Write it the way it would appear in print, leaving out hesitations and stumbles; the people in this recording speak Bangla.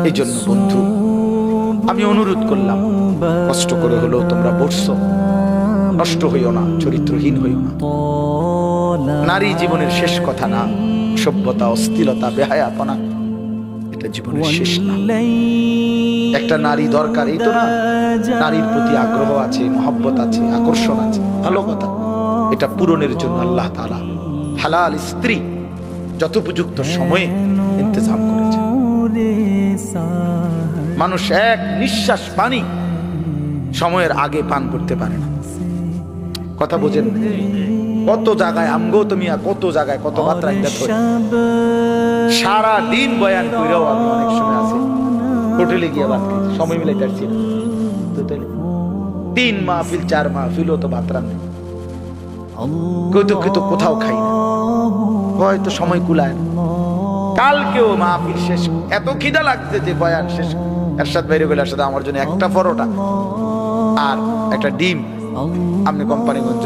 এই জন্য বন্ধু, আমি অনুরোধ করলাম, কষ্ট করে হলেও তোমরা বসছো, নষ্ট হইও না, চরিত্রহীন হইও না। নারী জীবনের শেষ কথা না। সভ্যতা, অস্থিরতা, বেহায়াপনা এটা জীবনের শেষ না। একটা নারী দরকার, এই তো না। নারীর প্রতি আগ্রহ আছে, মহব্বত আছে, আকর্ষণ আছে, ভালো কথা। এটা পূরণের জন্য আল্লাহ তাআলা হালাল স্ত্রী যথোপযুক্ত সময়ে ইন্তজাম করেছে। মানুষ এক নিঃশ্বাস পানি সময়ের আগে পান করতে পারে না। কথা বোঝেন? কত জায়গায় আমগো তুমি, কত জায়গায় কত মাত্রায় দেখো, সারা দিন বয়ান কইরাও আমি অনেক সময় আছি হোটেলে গিয়ে ভাত খাইছি, সময় মিলাইতে পারছি না। 3 মাহফিল 4 মাহফিলও তো ভাত রান্না তো কোথাও খাই না, হয়তো সময় কুলায় না। কালকেও মাহফিল শেষ, এত খিদা লাগছে যে বয়ান শেষ, এরশাদ বাইরে গেলে এরশাদ আমার জন্য একটা পরোটা আর একটা ডিম আপনি কোম্পানিগঞ্জ